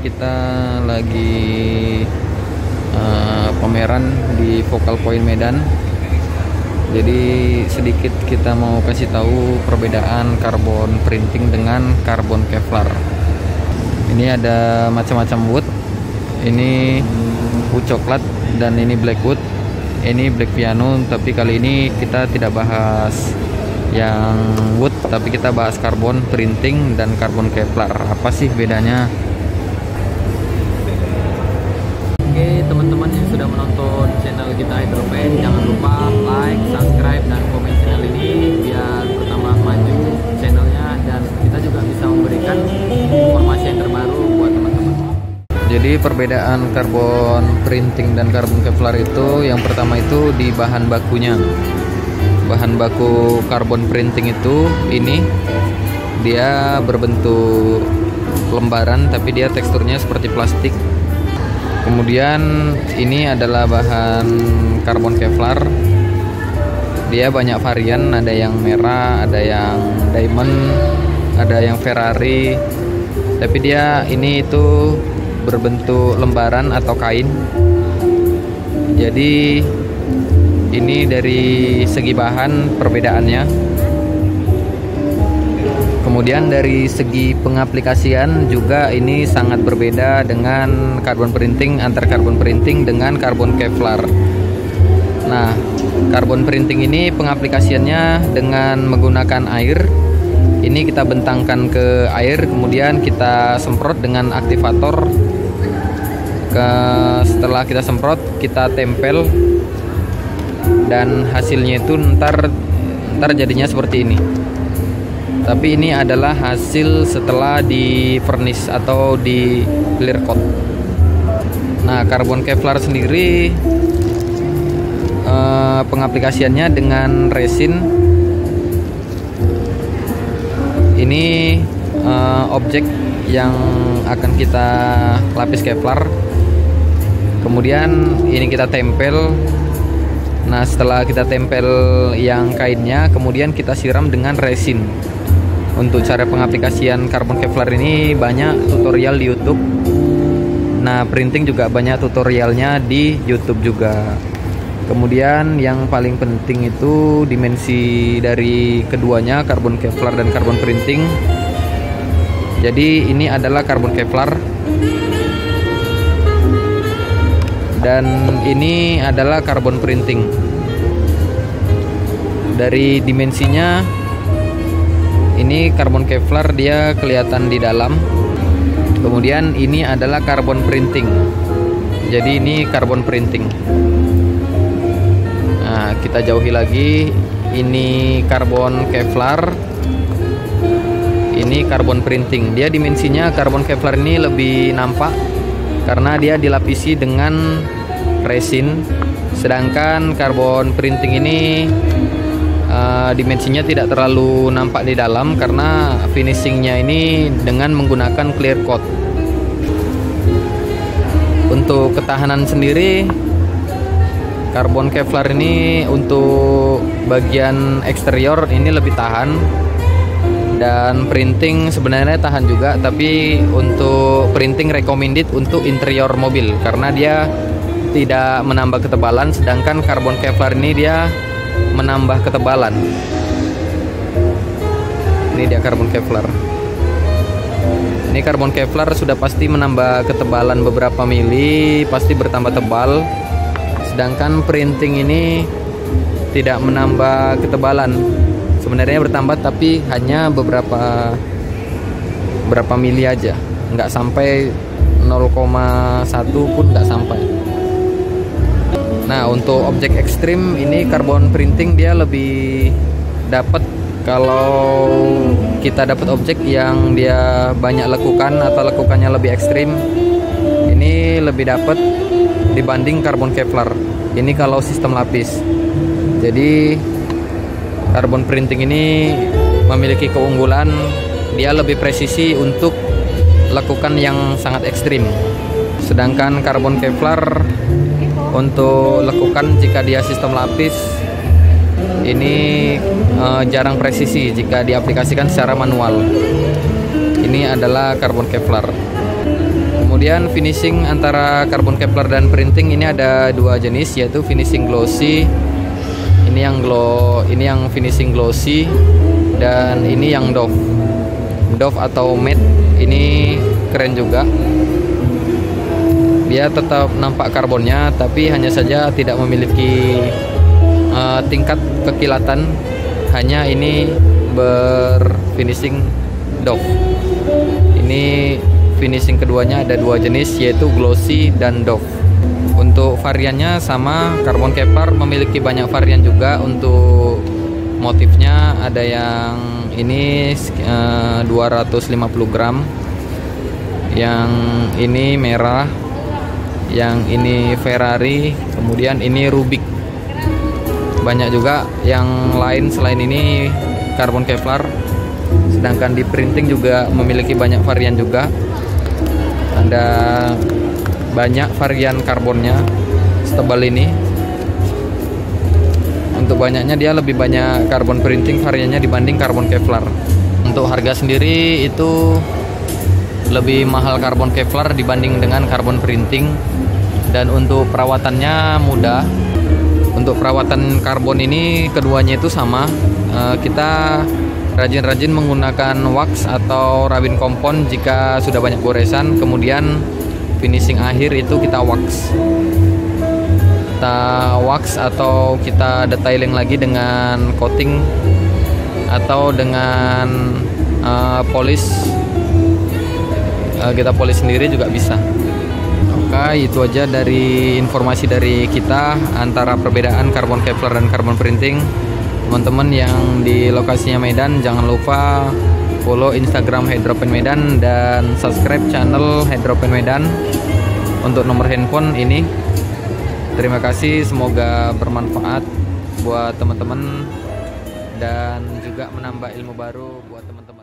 kita lagi pameran di Focal Point Medan. Jadi sedikit kita mau kasih tahu perbedaan karbon printing dengan karbon Kevlar. Ini ada macam-macam wood. Ini wood coklat dan ini black wood. Ini black piano, tapi kali ini kita tidak bahas yang wood, tapi kita bahas karbon printing dan karbon Kevlar. Apa sih bedanya? Oke, teman-teman yang sudah menonton channel kita Hydropen, jangan lupa like, subscribe, dan komen channel ini biar bertambah maju channelnya, dan kita juga bisa memberikan informasi yang terbaru buat teman-teman. Jadi perbedaan karbon printing dan karbon Kevlar itu, yang pertama itu di bahan bakunya. Bahan baku karbon printing itu ini dia berbentuk lembaran, tapi dia teksturnya seperti plastik. Kemudian ini adalah bahan karbon Kevlar. Dia banyak varian, ada yang merah, ada yang diamond, ada yang Ferrari. Tapi dia ini itu berbentuk lembaran atau kain. Jadi ini dari segi bahan perbedaannya. Kemudian dari segi pengaplikasian juga ini sangat berbeda dengan karbon printing, antara karbon printing dengan karbon Kevlar. Nah, karbon printing ini pengaplikasiannya dengan menggunakan air. Ini kita bentangkan ke air, kemudian kita semprot dengan aktivator. Setelah kita semprot, kita tempel, dan hasilnya itu ntar jadinya seperti ini. Tapi ini adalah hasil setelah di furnish atau di clear coat. Nah, karbon Kevlar sendiri pengaplikasiannya dengan resin. Ini objek yang akan kita lapis Kevlar. Kemudian ini kita tempel. Nah, setelah kita tempel yang kainnya, kemudian kita siram dengan resin. Untuk cara pengaplikasian karbon Kevlar ini banyak tutorial di YouTube. Nah, printing juga banyak tutorialnya di YouTube juga. Kemudian yang paling penting itu dimensi dari keduanya, karbon Kevlar dan karbon printing. Jadi ini adalah karbon Kevlar dan ini adalah karbon printing. Dari dimensinya, ini karbon Kevlar dia kelihatan di dalam. Kemudian ini adalah karbon printing. Jadi ini karbon printing. Nah, kita jauhi lagi. Ini karbon Kevlar. Ini karbon printing. Dia dimensinya karbon Kevlar ini lebih nampak karena dia dilapisi dengan resin. Sedangkan karbon printing ini dimensinya tidak terlalu nampak di dalam karena finishingnya ini dengan menggunakan clear coat. Untuk ketahanan sendiri, karbon Kevlar ini untuk bagian eksterior ini lebih tahan, dan printing sebenarnya tahan juga, tapi untuk printing recommended untuk interior mobil karena dia tidak menambah ketebalan, sedangkan karbon Kevlar ini dia menambah ketebalan. Ini dia karbon Kevlar. Ini karbon Kevlar sudah pasti menambah ketebalan beberapa mili, pasti bertambah tebal. Sedangkan printing ini tidak menambah ketebalan. Sebenarnya bertambah tapi hanya berapa mili aja, nggak sampai 0,1 pun nggak sampai. Nah, untuk objek ekstrim ini karbon printing dia lebih dapat. Kalau kita dapat objek yang dia banyak lekukan atau lekukannya lebih ekstrim, ini lebih dapat dibanding karbon Kevlar. Ini kalau sistem lapis. Jadi karbon printing ini memiliki keunggulan, dia lebih presisi untuk lekukan yang sangat ekstrim. Sedangkan karbon Kevlar untuk lekukan jika dia sistem lapis ini jarang presisi jika diaplikasikan secara manual. Ini adalah karbon Kevlar. Kemudian finishing antara carbon Kevlar dan printing ini ada dua jenis, yaitu finishing glossy. Ini yang finishing glossy, dan ini yang doff. Doff atau matte ini keren juga. Dia tetap nampak karbonnya, tapi hanya saja tidak memiliki tingkat kekilatan. Hanya ini berfinishing doff. Ini finishing keduanya ada dua jenis, yaitu glossy dan doff. Untuk variannya sama, carbon Kevlar memiliki banyak varian juga. Untuk motifnya ada yang ini 250 gram, yang ini merah, yang ini Ferrari, kemudian ini Rubik. Banyak juga yang lain selain ini carbon Kevlar. Sedangkan di printing juga memiliki banyak varian juga. Ada banyak varian karbonnya setebal ini. Untuk banyaknya dia lebih banyak karbon printing variannya dibanding karbon Kevlar. Untuk harga sendiri itu lebih mahal karbon Kevlar dibanding dengan karbon printing. Dan untuk perawatannya mudah. Untuk perawatan karbon ini keduanya itu sama. Kita rajin-rajin menggunakan wax atau rabin kompon jika sudah banyak goresan. Kemudian finishing akhir itu kita wax. Kita wax atau kita detailing lagi dengan coating atau dengan polish. Kita polish sendiri juga bisa. Oke, itu aja dari informasi dari kita antara perbedaan karbon Kevlar dan karbon printing. Teman-teman yang di lokasinya Medan, jangan lupa follow Instagram Hydropen Medan dan subscribe channel Hydropen Medan. Untuk nomor handphone ini. Terima kasih, semoga bermanfaat buat teman-teman dan juga menambah ilmu baru buat teman-teman.